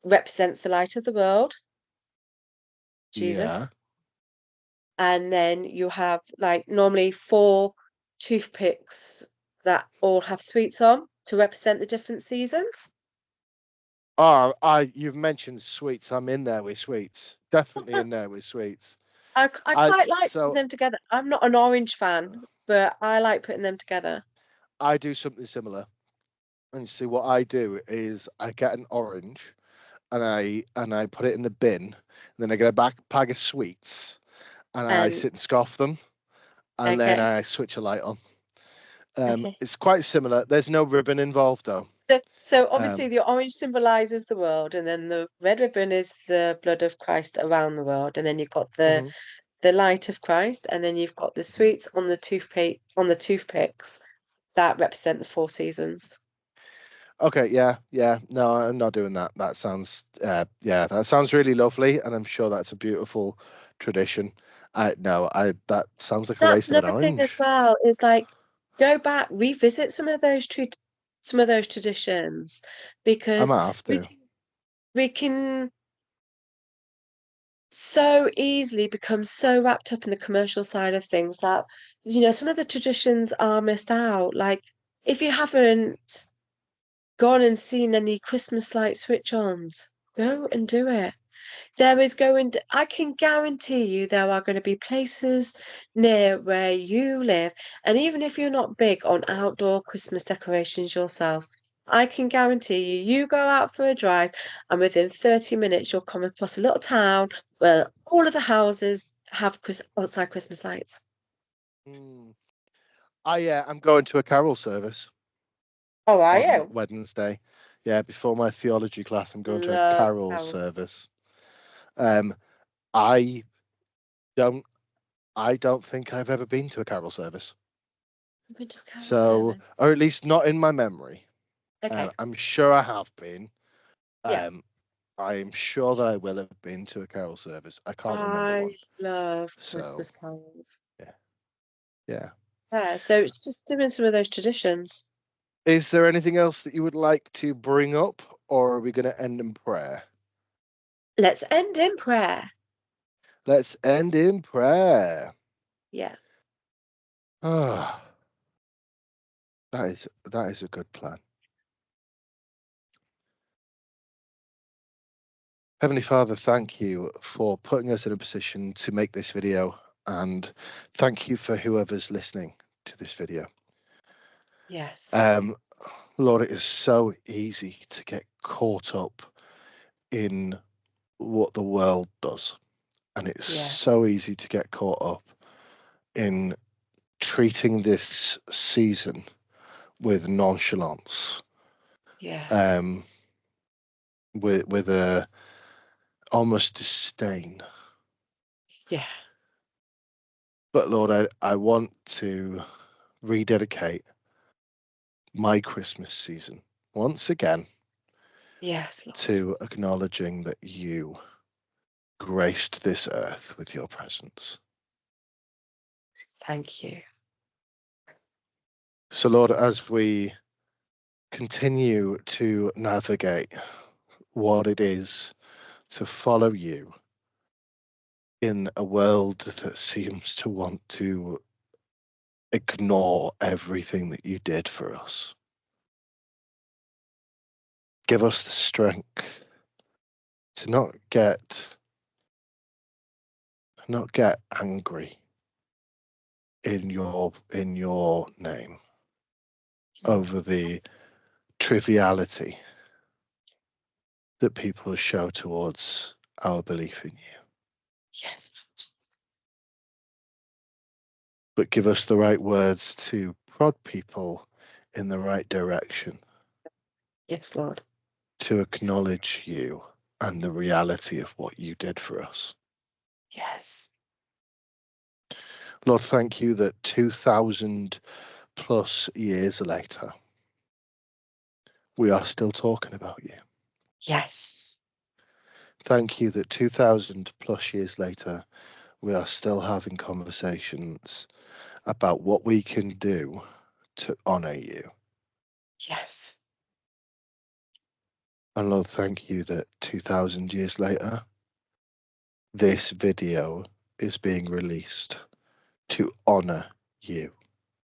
represents the light of the world, Jesus. Yeah. And then you have like normally four toothpicks that all have sweets on to represent the different seasons. Oh, you've mentioned sweets. I'm in there with sweets. Definitely in there with sweets. I I quite like putting so them together. I'm not an orange fan, but I like putting them together. I do something similar. And see what I do is I get an orange and I put it in the bin. And then I get a back bag of sweets and I And sit and scoff them. And then okay, I switch a light on. okay. It's quite similar. There's no ribbon involved though. So obviously Um, the orange symbolizes the world, and then the red ribbon is the blood of Christ around the world, and then you've got mhm, the light of Christ, and then you've got the mhm. sweets on the toothpicks that represent the four seasons. Okay, yeah, yeah. No, I'm not doing that. Yeah, that sounds really lovely, and I'm sure that's a beautiful tradition. That sounds like a That's waste of an another thing as orange. well, is like go back, revisit some of those traditions I because might have we to. can we can so easily become so wrapped up in the commercial side of things that, some of the traditions are missed out. Like, if you haven't gone and seen any Christmas light switch-ons, go and do it. I can guarantee you there are going to be places near where you live, and even if you're not big on outdoor Christmas decorations yourselves, I can guarantee you go out for a drive, and within 30 minutes, you'll come across a little town where all of the houses have outside Christmas lights. Mm. I'm going to a carol service Oh, are on you? Wednesday. Yeah, before my theology class, I'm going to a Love carol carols. service. Um, I don't I don't think I've ever been to a carol service. I've been to a carol So, service. or at least not in my memory. Okay. I'm sure I have been. Yeah. Um, I'm sure that I will have been to a carol service. I can't remember I one. love So, Christmas carols. yeah, yeah. Yeah, so it's just doing some of those traditions. Is there anything else that you would like to bring up, or are we going to end in prayer? Let's end in prayer. Let's end in prayer. Yeah. Ah, that is a good plan. Heavenly Father, thank you for putting us in a position to make this video, and thank you for whoever's listening to this video. Yes. Lord, it is so easy to get caught up in what the world does, and it's Yeah. so easy to get caught up in treating this season with nonchalance, Yeah. with a almost disdain. Yeah. But Lord, I want to rededicate my Christmas season once again Yes, Lord. to acknowledging that you graced this earth with your presence. Thank you. So, Lord, as we continue to navigate what it is to follow you in a world that seems to want to ignore everything that you did for us, give us the strength to not get angry in your name over the triviality that people show towards our belief in you, Yes. but give us the right words to prod people in the right direction Yes, Lord. to acknowledge you and the reality of what you did for us. Yes. Lord, thank you that 2,000 plus years later, we are still talking about you. Yes. Thank you that 2,000 plus years later, we are still having conversations about what we can do to honor you. Yes. And Lord, thank you that 2,000 years later, this video is being released to honor you.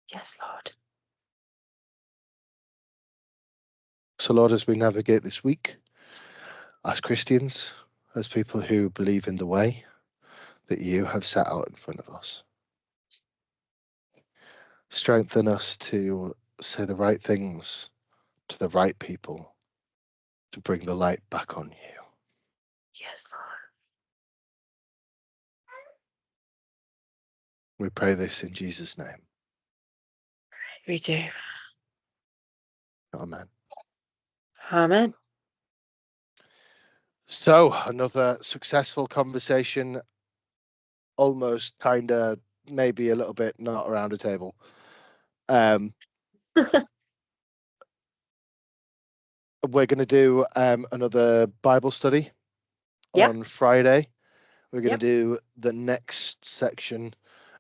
Yes, Lord. So, Lord, as we navigate this week, as Christians, as people who believe in the way that you have set out in front of us, strengthen us to say the right things to the right people to bring the light back on you. Yes, Lord. We pray this in Jesus' name. We do. Amen. Amen. So, another successful conversation, almost kind of maybe a little bit not around a table. We're going to do another Bible study Yep. on Friday. We're going to Yep. do the next section.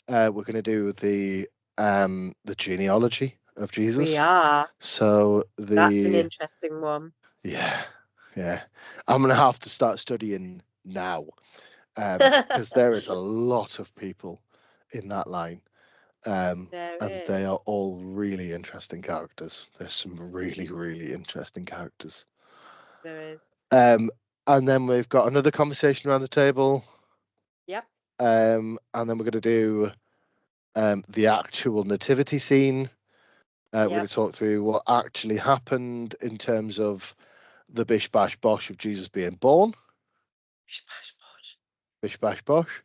We're going to do the genealogy of We Jesus. are. So That's an interesting one. yeah, I'm going to have to start studying now because there is a lot of people in that line. And There they are is. all really interesting characters. There's some really, really interesting characters. There is. And then we've got another conversation around the table. Yep. And then we're going to do the actual nativity scene. We're going Yep. to talk through what actually happened in terms of the bish bash bosh of Jesus being born. Bish bash bosh.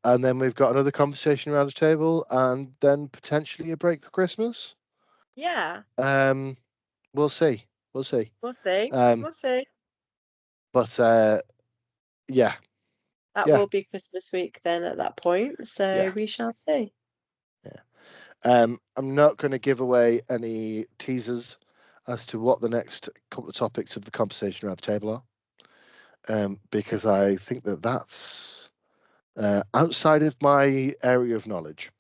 And then we've got another conversation around the table, and then potentially a break for Christmas. Yeah. We'll see. We'll see. We'll see. Um, We'll see. but yeah, That yeah, will be Christmas week then at that point. So yeah, we shall see. yeah. I'm not going to give away any teasers as to what the next couple of topics of the conversation around the table are, because I think that that's outside of my area of knowledge.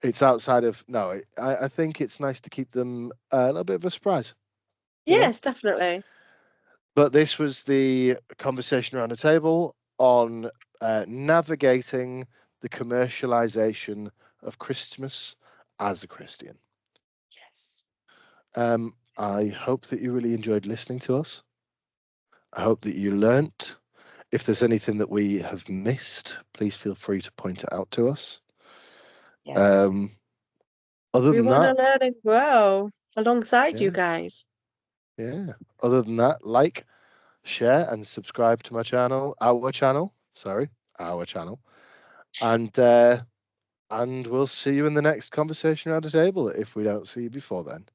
It's outside of no. I think it's nice to keep them a little bit of a surprise, you know. Yes, definitely. But this was the conversation around the table on navigating the commercialization of Christmas as a Christian. Yes. I hope that you really enjoyed listening to us. I hope that you learnt. If there's anything that we have missed, please feel free to point it out to us. Yes. Other We than want to that, learn and grow alongside you yeah, guys. yeah. Other than that, like, share, and subscribe to my channel, our channel, and we'll see you in the next conversation around the table if we don't see you before then.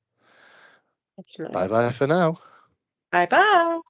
Bye Definitely. bye for now. Bye bye.